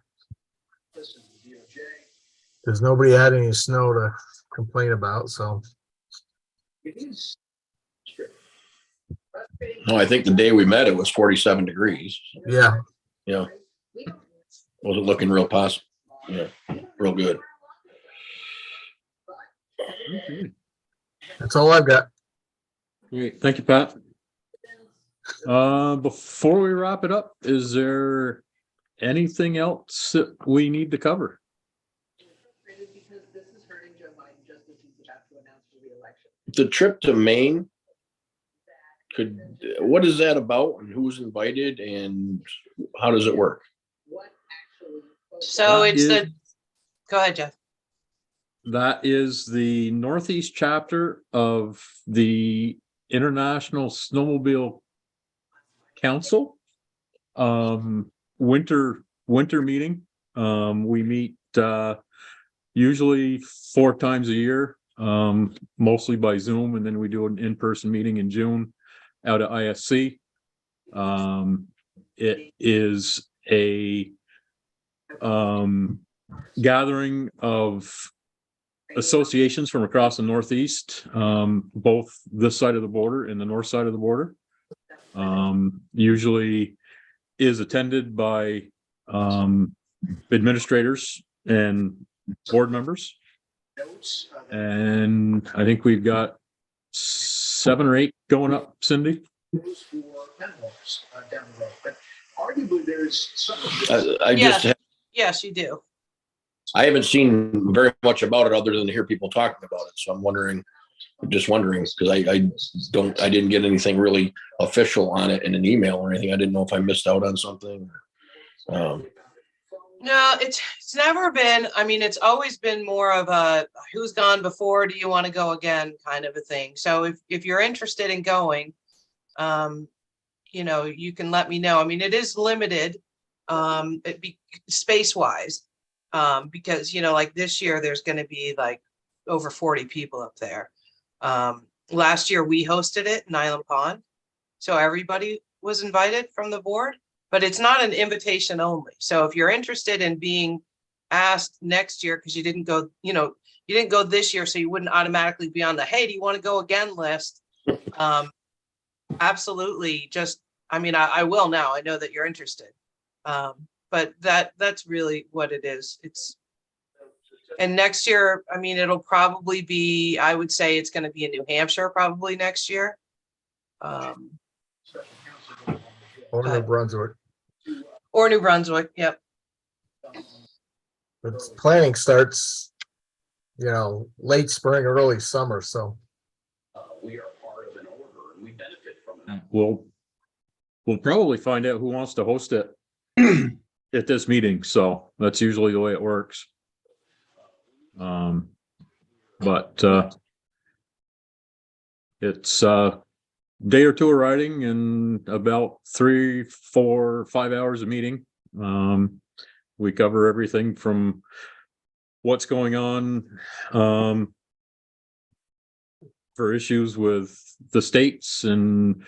Because nobody had any snow to complain about, so. No, I think the day we met, it was 47 degrees. Yeah. Yeah. Wasn't looking real possible. Yeah, real good. That's all I've got. great. Thank you, Pat. Before we wrap it up, is there anything else that we need to cover? The trip to Maine, what is that about, and who's invited, and how does it work? So That it's is- go ahead, Jeff. That is the Northeast chapter of the International Snowmobile Council. Winter meeting. We meet usually 4 times a year, mostly by Zoom, and then we do an in-person meeting in June out at ISC. It is a gathering of associations from across the Northeast, both this side of the border and the north side of the border. Usually is attended by administrators and board members. And I think we've got 7 or 8 going up, Cindy. I just Yes, you do. I haven't seen very much about it other than to hear people talking about it. So I'm just wondering because I didn't get anything really official on it in an email or anything. I didn't know if I missed out on something. No, it's never been, I mean, it's always been more of a who's gone before, do you want to go again kind of a thing. So if you're interested in going, you can let me know. I mean, it is limited, space wise, because, like this year, there's going to be like over 40 people up there. Last year we hosted it in Island Pond. So everybody was invited from the board, but it's not an invitation only. So if you're interested in being asked next year, because you didn't go, you didn't go this year, so you wouldn't automatically be on the, hey, do you want to go again list? Absolutely. I will now. I know that you're interested. But that's really what it is. And next year, it'll probably be, I would say it's going to be in New Hampshire probably next year. Or New Brunswick. Or New Brunswick, yep. But planning starts, late spring, early summer, so. We are part of an order and we benefit from it. We'll we'll probably find out who wants to host it at this meeting. So that's usually the way it works. But it's a day or two of riding and about 3, 4, 5 hours of meeting. We cover everything from what's going on for issues with the states and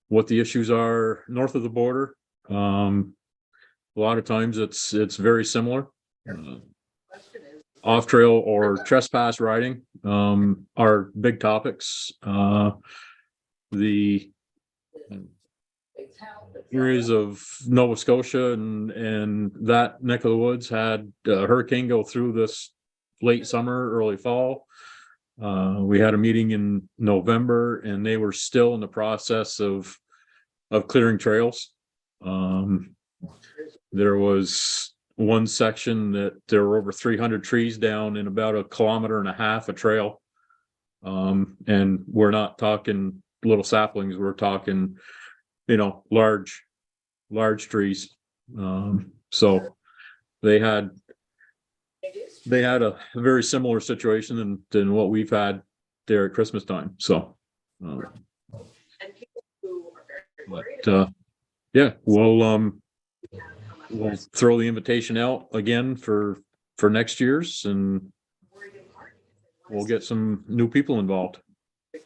what the issues are north of the border. A lot of times it's very similar. Off trail or trespass riding are big topics. The areas of Nova Scotia and that neck of the woods had a hurricane go through this late summer, early fall. We had a meeting in November and they were still in the process of clearing trails. There was one section that there were over 300 trees down in about 1.5 kilometers of trail. And we're not talking little saplings, we're talking, large trees. So they had a very similar situation than what we've had there at Christmas time. So, yeah, we'll throw the invitation out again for next year's, and we'll get some new people involved.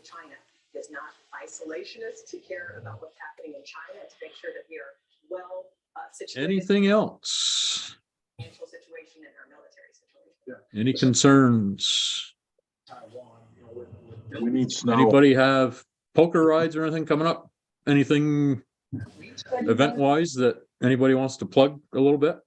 China is not isolationist to care about what's happening in China, to make sure that we are well situated. Anything else? Financial situation and our military situation. Any concerns? We need snow. Anybody have poker rides or anything coming up? Anything event-wise that anybody wants to plug a little bit?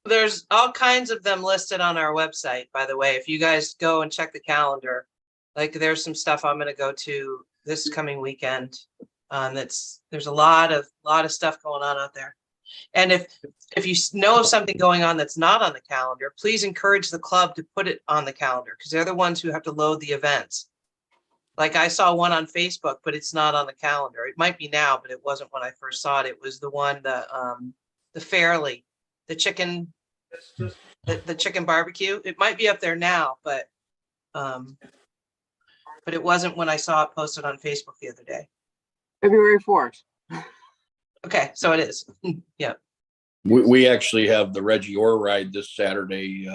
There's all kinds of them listed on our website, by the way. If you guys go and check the calendar, like there's some stuff I'm going to go to this coming weekend. There's a lot of stuff going on out there. And if you know of something going on that's not on the calendar, please encourage the club to put it on the calendar, because they're the ones who have to load the events. Like I saw one on Facebook, but it's not on the calendar. It might be now, but it wasn't when I first saw it. It was the one, the Fairly, the chicken barbecue. It might be up there now, but it wasn't when I saw it posted on Facebook the other day. February 4th. Okay, so it is. Yeah. We actually have the Reggie Orr ride this Saturday.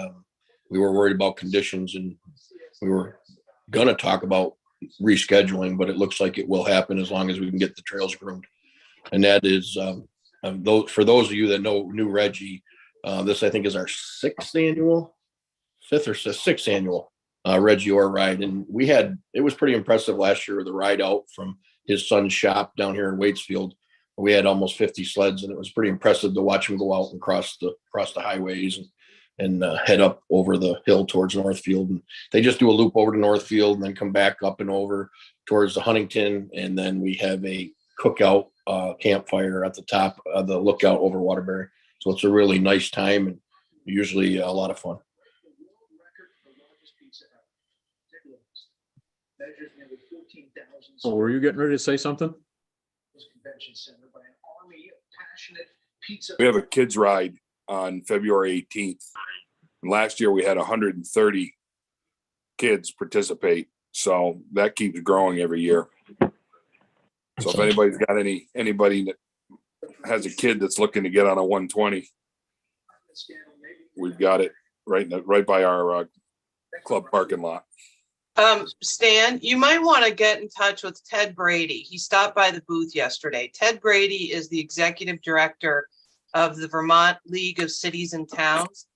We were worried about conditions and we were gonna talk about rescheduling, but it looks like it will happen as long as we can get the trails groomed. And that is for those of you that knew Reggie, this I think is our 5th or 6th annual Reggie Orr ride. And it was pretty impressive last year with the ride out from his son's shop down here in Waitsfield. We had almost 50 sleds, and it was pretty impressive to watch him go out and cross the highways and head up over the hill towards Northfield. And they just do a loop over to Northfield and then come back up and over towards the Huntington. And then we have a cookout campfire at the top of the lookout over Waterbury. So it's a really nice time and usually a lot of fun. So were you getting ready to say something? We have a kids ride on February 18th. And last year we had 130 kids participate. So that keeps growing every year. So if anybody's got anybody that has a kid that's looking to get on a 120, we've got it right by our club parking lot. Stan, you might want to get in touch with Ted Brady. He stopped by the booth yesterday. Ted Brady is the executive director of the Vermont League of Cities and Towns.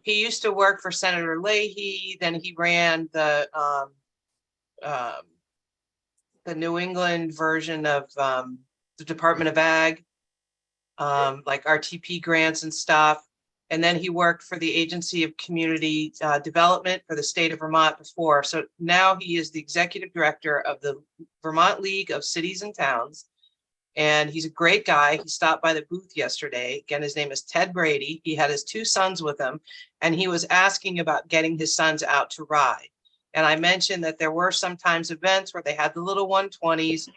He used to work for Senator Leahy. Then he ran the New England version of the Department of Ag, like RTP grants and stuff. And then he worked for the Agency of Community Development for the state of Vermont before. So now he is the executive director of the Vermont League of Cities and Towns. And he's a great guy. He stopped by the booth yesterday. Again, his name is Ted Brady. He had his 2 sons with him, and he was asking about getting his sons out to ride. And I mentioned that there were sometimes events where they had the little 120s,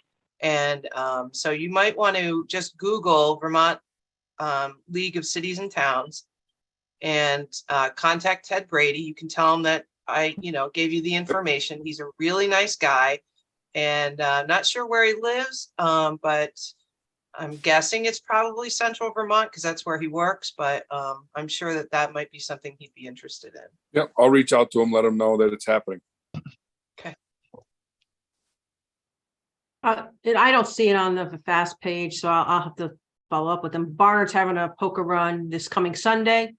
And so you might want to just Google Vermont League of Cities and Towns and contact Ted Brady. You can tell him that I, gave you the information. He's a really nice guy, and not sure where he lives, but I'm guessing it's probably central Vermont because that's where he works, but I'm sure that that might be something he'd be interested in. Yep, I'll reach out to him, let him know that it's happening. Okay. I don't see it on the fast page, so I'll have to follow up with them. Barnard's having a poker run this coming Sunday.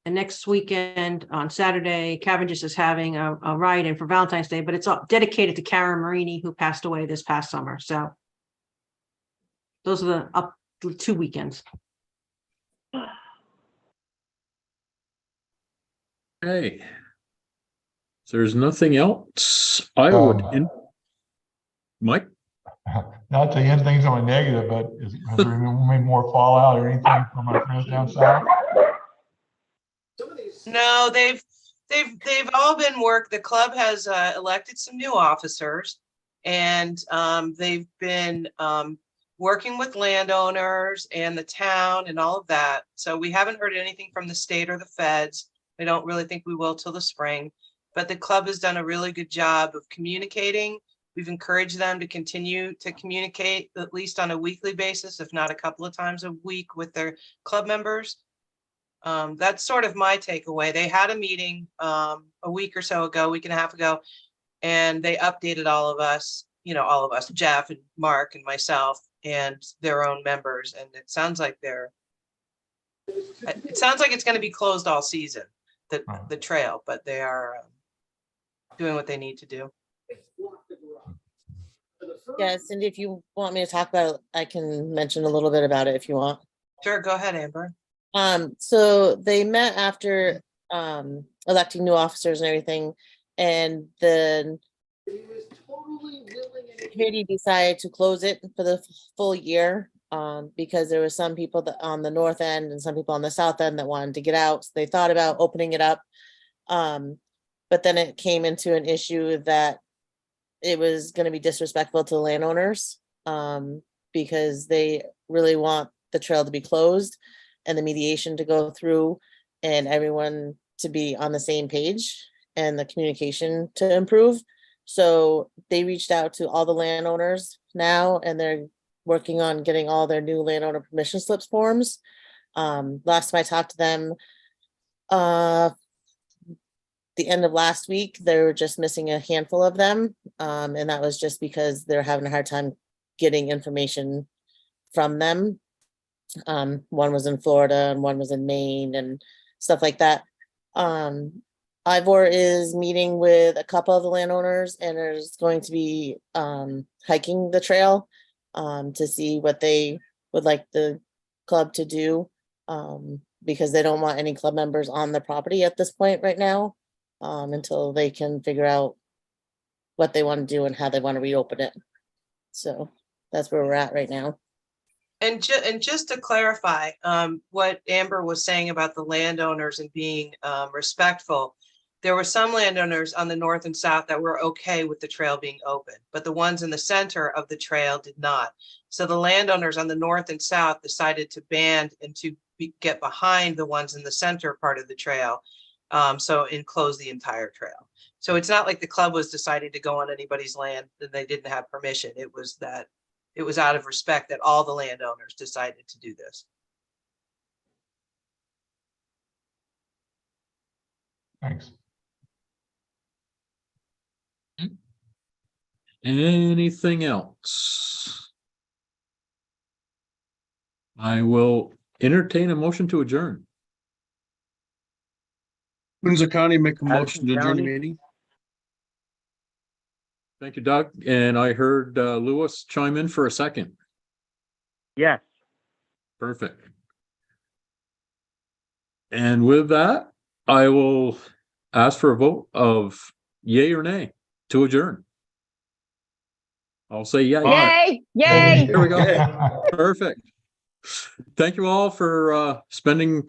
And next weekend on Saturday, Cavendish is having a ride-in for Valentine's Day, but it's all dedicated to Karen Marini, who passed away this past summer. So those are the 2 weekends. Okay. If there's nothing else, I would Mike? Not to end things on a negative, but has there been any more fallout or anything from our friends down south? No, they've all been the club has elected some new officers, and they've been working with landowners and the town and all of that. So we haven't heard anything from the state or the feds. I don't really think we will till the spring, but the club has done a really good job of communicating. We've encouraged them to continue to communicate at least on a weekly basis, if not a couple of times a week, with their club members. That's sort of my takeaway. They had a meeting a week or so ago, week and a half ago, and they updated all of us, Jeff and Mark and myself and their own members. And it sounds like it's going to be closed all season, the trail, but they are doing what they need to do. Yeah, Cindy, if you want me to talk about it, I can mention a little bit about it if you want. Sure, go ahead, Amber. So they met after electing new officers and everything, and the committee decided to close it for the full year because there were some people that on the north end and some people on the south end that wanted to get out. So they thought about opening it up, but then it came into an issue that it was going to be disrespectful to the landowners because they really want the trail to be closed and the mediation to go through and everyone to be on the same page and the communication to improve. So they reached out to all the landowners now, and they're working on getting all their new landowner permission slips forms. Last time I talked to them, the end of last week, they were just missing a handful of them. And that was just because they're having a hard time getting information from them. One was in Florida and one was in Maine and stuff like that. Ivor is meeting with a couple of the landowners and is going to be hiking the trail to see what they would like the club to do because they don't want any club members on the property at this point right now until they can figure out what they want to do and how they want to reopen it. So that's where we're at right now. And just to clarify what Amber was saying about the landowners and being respectful, there were some landowners on the north and south that were okay with the trail being open, but the ones in the center of the trail did not. So the landowners on the north and south decided to band and to get behind the ones in the center part of the trail, so enclose the entire trail. So it's not like the club was deciding to go on anybody's land that they didn't have permission. It was that it was out of respect that all the landowners decided to do this. Thanks. Anything else? I will entertain a motion to adjourn. Windsor County make a motion to adjourn the meeting. Thank you, Doug. And I heard Lewis chime in for a second. Yes. Perfect. And with that, I will ask for a vote of yay or nay to adjourn. I'll say yay. Yay, yay. Here we go. Perfect. Thank you all for spending